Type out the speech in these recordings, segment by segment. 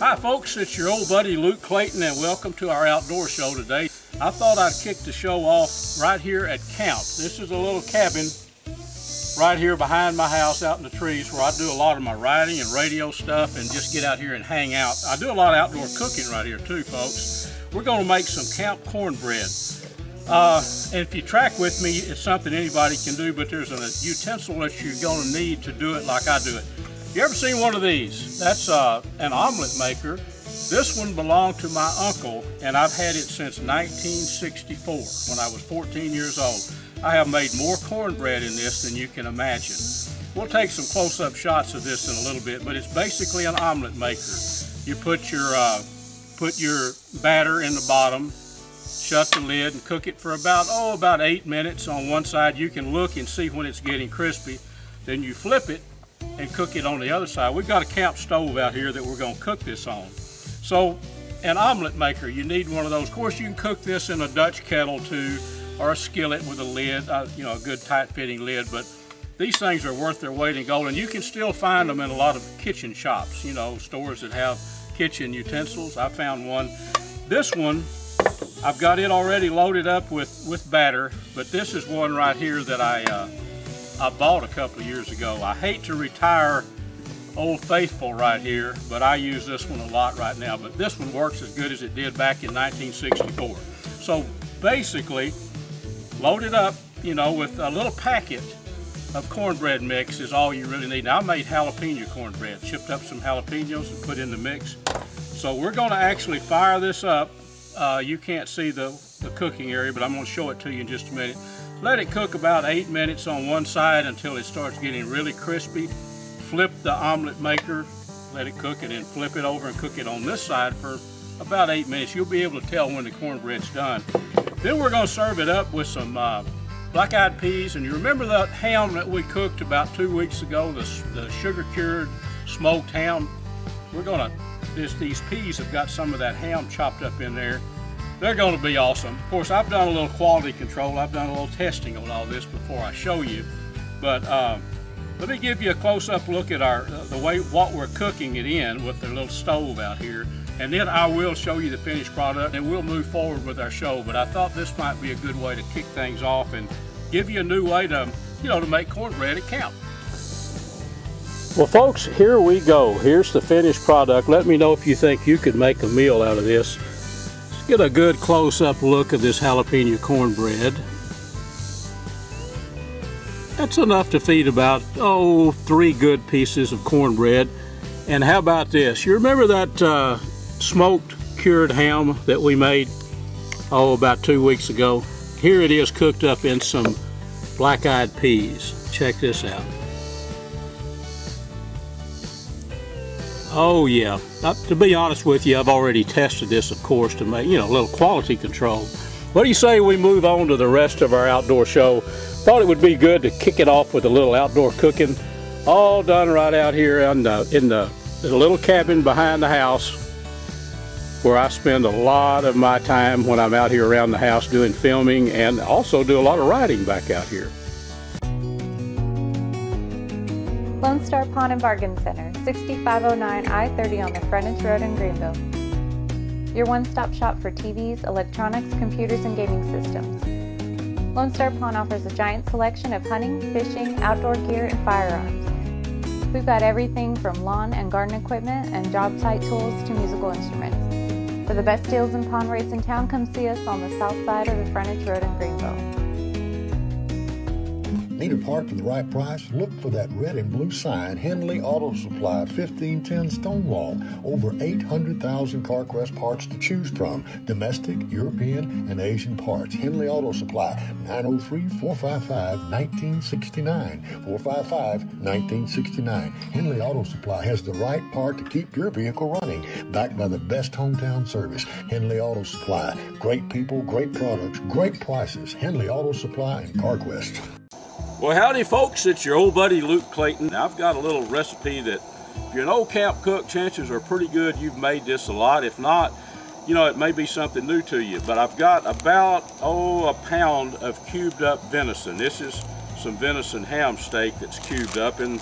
Hi folks, it's your old buddy Luke Clayton and welcome to our outdoor show today. I thought I'd kick the show off right here at camp. This is a little cabin right here behind my house out in the trees where I do a lot of my writing and radio stuff and just get out here and hang out. I do a lot of outdoor cooking right here too, folks. We're going to make some camp cornbread. And if you track with me, it's something anybody can do, but there's a utensil that you're going to need to do it like I do it. You ever seen one of these? That's an omelet maker. This one belonged to my uncle, and I've had it since 1964 when I was 14 years old. I have made more cornbread in this than you can imagine. We'll take some close-up shots of this in a little bit, but it's basically an omelet maker. You put your batter in the bottom, shut the lid, and cook it for about 8 minutes on one side. You can look and see when it's getting crispy. Then you flip it and cook it on the other side. We've got a camp stove out here that we're going to cook this on. So an omelet maker, you need one of those. Of course, you can cook this in a Dutch kettle too, or a skillet with a lid, you know, a good tight-fitting lid. But these things are worth their weight in gold, and you can still find them in a lot of kitchen shops, you know, stores that have kitchen utensils. I found one. This one, I've got it already loaded up with batter, but this is one right here that I bought a couple of years ago. I hate to retire Old Faithful right here, but I use this one a lot right now. But this one works as good as it did back in 1964. So basically, load it up, you know, with a little packet of cornbread mix is all you really need. Now, I made jalapeno cornbread, chipped up some jalapenos and put in the mix. So we're going to actually fire this up. You can't see the cooking area, but I'm going to show it to you in just a minute. Let it cook about 8 minutes on one side until it starts getting really crispy. Flip the omelet maker, let it cook, and then flip it over and cook it on this side for about 8 minutes. You'll be able to tell when the cornbread's done. Then we're going to serve it up with some black-eyed peas. And you remember that ham that we cooked about 2 weeks ago, the sugar-cured smoked ham? We're going to, these peas have got some of that ham chopped up in there. They're going to be awesome. Of course, I've done a little quality control. I've done a little testing on all this before I show you. But let me give you a close-up look at what we're cooking it in with the little stove out here. And then I will show you the finished product and we'll move forward with our show. But I thought this might be a good way to kick things off and give you a new way to, you know, to make cornbread at camp. Well, folks, here we go. Here's the finished product. Let me know if you think you could make a meal out of this. Let's get a good close-up look of this jalapeno cornbread. That's enough to feed about, 3 good pieces of cornbread. And how about this? You remember that smoked cured ham that we made, about 2 weeks ago? Here it is cooked up in some black-eyed peas. Check this out. Oh yeah, to be honest with you, I've already tested this, of course, to make, you know, a little quality control. What do you say we move on to the rest of our outdoor show? Thought it would be good to kick it off with a little outdoor cooking, all done right out here in the little cabin behind the house, where I spend a lot of my time when I'm out here around the house doing filming, and also do a lot of writing back out here. Lone Star Pawn and Bargain Center, 6509 I-30 on the Frontage Road in Greenville. Your one-stop shop for TVs, electronics, computers, and gaming systems. Lone Star Pawn offers a giant selection of hunting, fishing, outdoor gear, and firearms. We've got everything from lawn and garden equipment and job site tools to musical instruments. For the best deals and pawn rates in town, come see us on the south side of the Frontage Road in Greenville. Need a part for the right price? Look for that red and blue sign, Henley Auto Supply, 1510 Stonewall. Over 800,000 CarQuest parts to choose from. Domestic, European, and Asian parts. Henley Auto Supply, 903-455-1969. 455-1969. Henley Auto Supply has the right part to keep your vehicle running. Backed by the best hometown service. Henley Auto Supply. Great people, great products, great prices. Henley Auto Supply and CarQuest. Well, howdy folks, it's your old buddy Luke Clayton. Now, I've got a little recipe that if you're an old camp cook, chances are pretty good you've made this a lot. If not, you know, it may be something new to you. But I've got about, a pound of cubed up venison. This is some venison ham steak that's cubed up in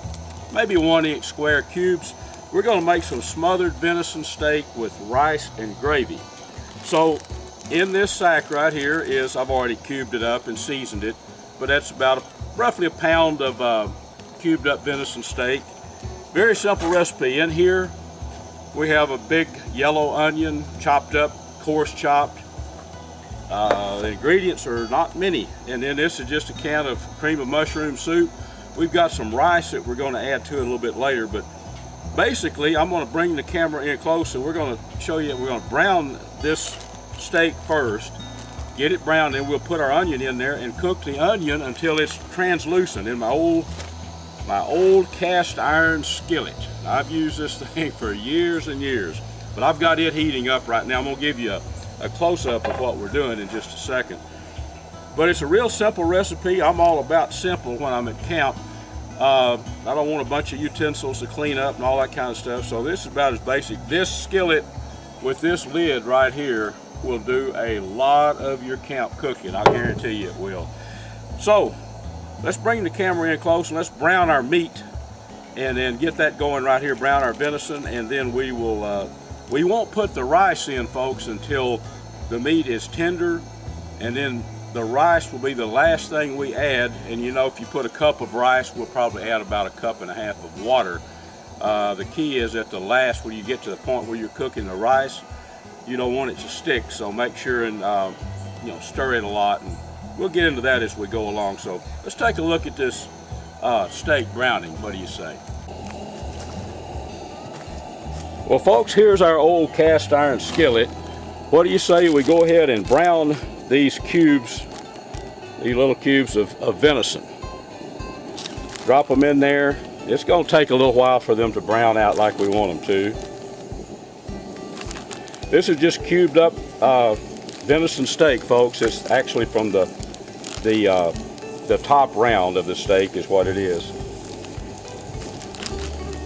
maybe 1-inch square cubes. we're going to make some smothered venison steak with rice and gravy. So in this sack right here is, I've already cubed it up and seasoned it, but that's about roughly a pound of cubed up venison steak. Very simple recipe. In here we have a big yellow onion, chopped up, coarse chopped. The ingredients are not many. And then this is just a can of cream of mushroom soup. We've got some rice that we're going to add to it a little bit later, but basically I'm going to bring the camera in close and we're going to show you, we're going to brown this steak first, get it browned, and we'll put our onion in there and cook the onion until it's translucent in my old cast iron skillet. I've used this thing for years and years, but I've got it heating up right now. I'm going to give you a close-up of what we're doing in just a second. But it's a real simple recipe. I'm all about simple when I'm at camp. I don't want a bunch of utensils to clean up and all that kind of stuff, so this is about as basic. This skillet with this lid right here will do a lot of your camp cooking. I guarantee you it will. So let's bring the camera in close and let's brown our meat and then get that going right here, brown our venison, and then we will, we won't put the rice in, folks, until the meat is tender, and then the rice will be the last thing we add. And you know, if you put a cup of rice, we'll probably add about a cup and a half of water. The key is at the last, when you get to the point where you're cooking the rice, you don't want it to stick, so make sure and you know, stir it a lot, and we'll get into that as we go along. So let's take a look at this steak browning. What do you say? Well, folks, here's our old cast iron skillet. What do you say we go ahead and brown these cubes, these little cubes of venison? Drop them in there. It's going to take a little while for them to brown out like we want them to. This is just cubed up venison steak, folks. It's actually from the top round of the steak is what it is.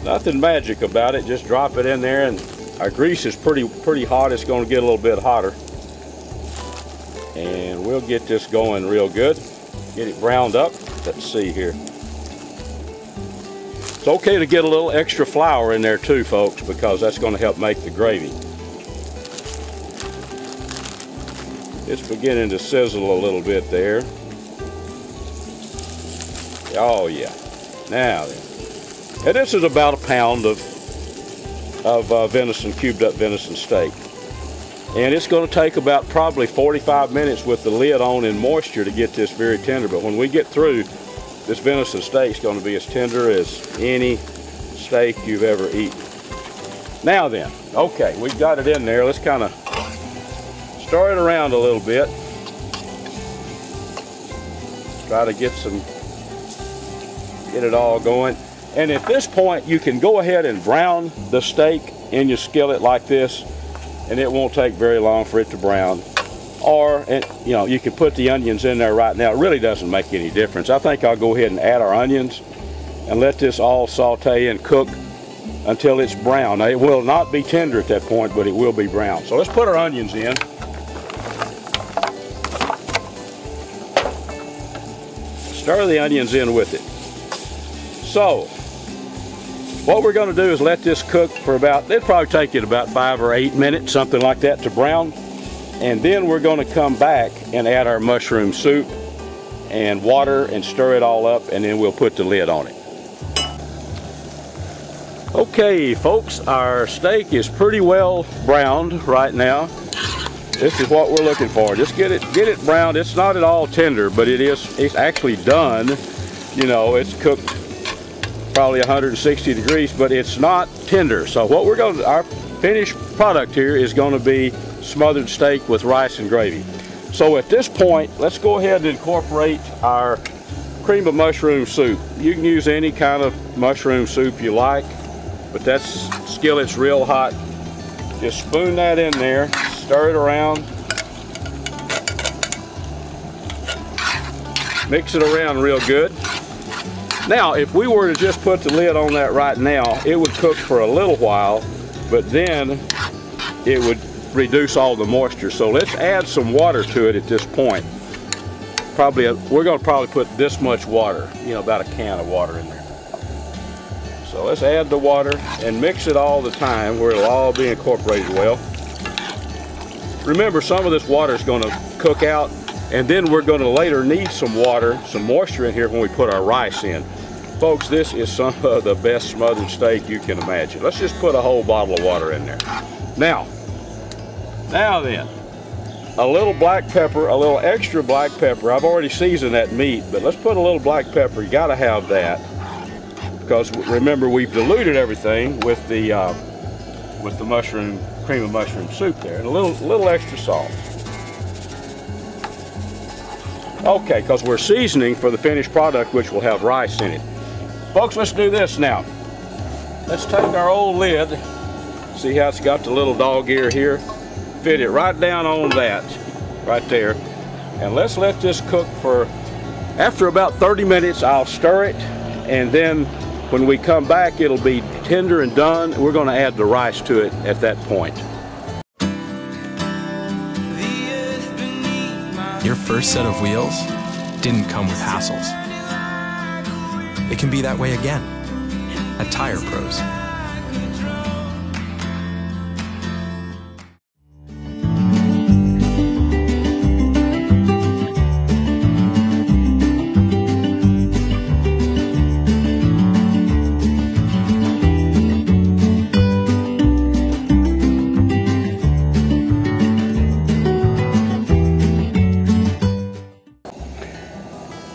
Nothing magic about it. Just drop it in there, and our grease is pretty hot. It's going to get a little bit hotter, and we'll get this going real good. Get it browned up. Let's see here. It's okay to get a little extra flour in there too, folks, because that's going to help make the gravy. It's beginning to sizzle a little bit there. Oh yeah. Now then. And this is about a pound of venison, cubed up venison steak. And it's going to take about probably 45 minutes with the lid on in moisture to get this very tender. But when we get through, this venison steak is going to be as tender as any steak you've ever eaten. Now then, okay, we've got it in there. Let's kind of stir it around a little bit. Try to get it all going. And at this point, you can go ahead and brown the steak in your skillet like this, and it won't take very long for it to brown. Or, you know, you can put the onions in there right now. It really doesn't make any difference. I think I'll go ahead and add our onions and let this all saute and cook until it's brown. Now, it will not be tender at that point, but it will be brown. So let's put our onions in. Stir the onions in with it. So, what we're going to do is let this cook for about, it'll probably take it about 5 or 8 minutes, something like that, to brown. And then we're going to come back and add our mushroom soup and water and stir it all up, and then we'll put the lid on it. Okay, folks, our steak is pretty well browned right now. This is what we're looking for. Just get it browned. It's not at all tender, but it's actually done. You know, it's cooked probably 160 degrees, but it's not tender. So what we're going to, our finished product here is going to be smothered steak with rice and gravy. So at this point, let's go ahead and incorporate our cream of mushroom soup. You can use any kind of mushroom soup you like, but that skillet's real hot. Just spoon that in there, stir it around, mix it around real good. Now, if we were to just put the lid on that right now, it would cook for a little while, but then it would reduce all the moisture. So let's add some water to it at this point. We're going to probably put this much water, you know, about a can of water in there. So let's add the water and mix it all the time where it'll all be incorporated well. Remember, some of this water is going to cook out, and then we're going to later need some water, some moisture in here when we put our rice in. Folks, this is some of the best smothered steak you can imagine. Let's just put a whole bottle of water in there. Now then, a little black pepper, a little extra black pepper. I've already seasoned that meat, but let's put a little black pepper. You got to have that, because remember, we've diluted everything with the mushroom, cream of mushroom soup there, and a little extra salt. Okay, because we're seasoning for the finished product, which will have rice in it. Folks, let's do this now. Let's take our old lid. See how it's got the little dog ear here? Fit it right down on that, right there. And let's let this cook for, after about 30 minutes, I'll stir it, and then when we come back, it'll be tender and done. We're going to add the rice to it at that point. Your first set of wheels didn't come with hassles. It can be that way again at Tire Pros.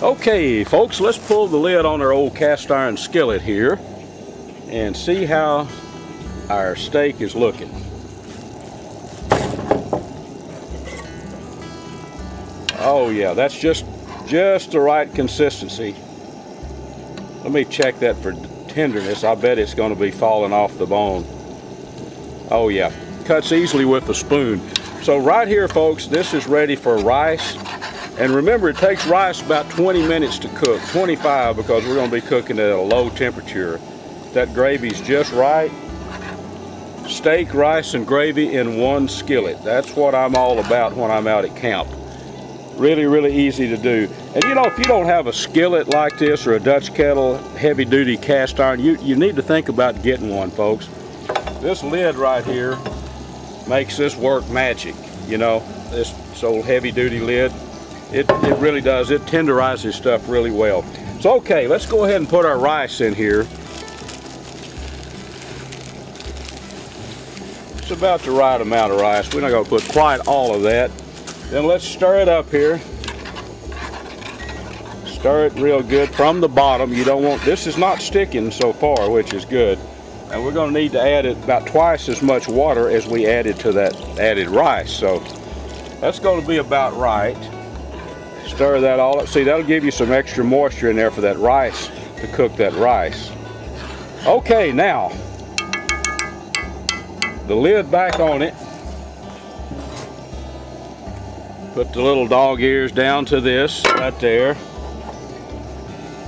Okay, folks, let's pull the lid on our old cast iron skillet here and see how our steak is looking. Oh yeah, that's just the right consistency. Let me check that for tenderness. I bet it's going to be falling off the bone. Oh yeah, cuts easily with a spoon. So right here, folks, this is ready for rice. And remember, it takes rice about 20 minutes to cook, 25, because we're going to be cooking at a low temperature. That gravy's just right. Steak, rice, and gravy in one skillet. That's what I'm all about when I'm out at camp. Really, really easy to do. And you know, if you don't have a skillet like this or a Dutch kettle, heavy-duty cast iron, you need to think about getting one, folks. This lid right here makes this work magic, you know, this old heavy-duty lid. It really does. It tenderizes stuff really well. So okay, let's go ahead and put our rice in here. It's about the right amount of rice. We're not going to put quite all of that. Then let's stir it up here. Stir it real good from the bottom. You don't want, this is not sticking so far, which is good. And we're going to need to add it about twice as much water as we added to that added rice. So that's going to be about right. Stir that all up. See, that'll give you some extra moisture in there for that rice, to cook that rice. Okay, now, the lid back on it. Put the little dog ears down to this, right there.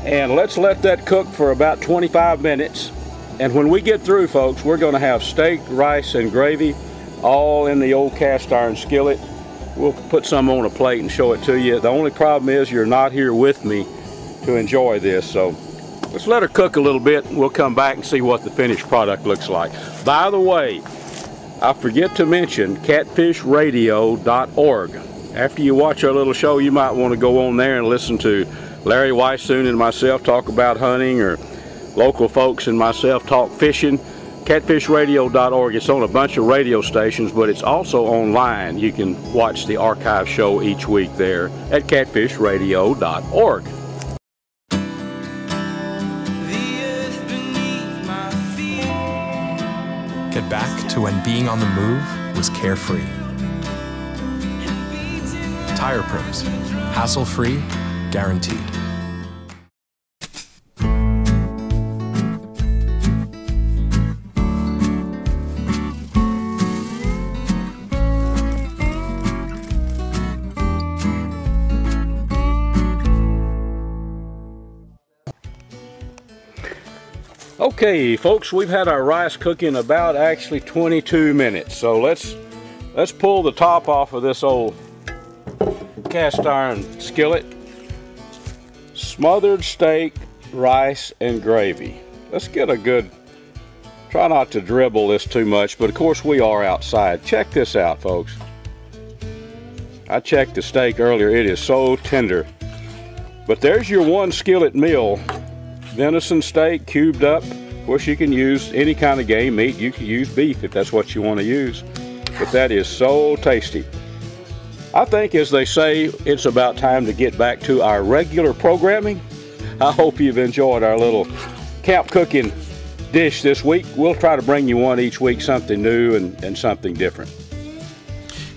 And let's let that cook for about 25 minutes. And when we get through, folks, we're going to have steak, rice, and gravy all in the old cast iron skillet. We'll put some on a plate and show it to you. The only problem is you're not here with me to enjoy this. So let's let her cook a little bit, and we'll come back and see what the finished product looks like. By the way, I forget to mention catfishradio.org. After you watch our little show, you might want to go on there and listen to Larry Weissoon and myself talk about hunting, or local folks and myself talk fishing. Catfishradio.org. It's on a bunch of radio stations, but it's also online. You can watch the archive show each week there at catfishradio.org. Get back to when being on the move was carefree. Tire Pros. Hassle-free, guaranteed. Okay, folks, we've had our rice cooking about actually 22 minutes. So let's pull the top off of this old cast iron skillet. Smothered steak, rice, and gravy. let's get a good, try not to dribble this too much, but of course we are outside. Check this out, folks. I checked the steak earlier. It is so tender. But there's your one skillet meal. Venison steak cubed up. Of course, you can use any kind of game meat. You can use beef if that's what you want to use. But that is so tasty. I think, as they say, it's about time to get back to our regular programming. I hope you've enjoyed our little camp cooking dish this week. We'll try to bring you one each week, something new and something different.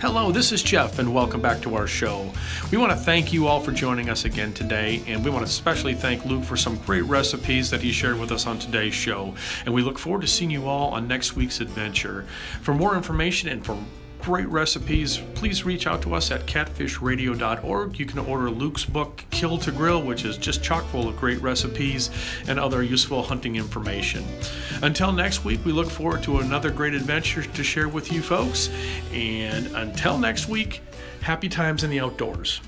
Hello, this is Jeff, and welcome back to our show. We want to thank you all for joining us again today, and we want to especially thank Luke for some great recipes that he shared with us on today's show. And we look forward to seeing you all on next week's adventure. For more information and for great recipes, please reach out to us at catfishradio.org. You can order Luke's book, Kill to Grill, which is just chock full of great recipes and other useful hunting information. Until next week, we look forward to another great adventure to share with you folks. And until next week, happy times in the outdoors.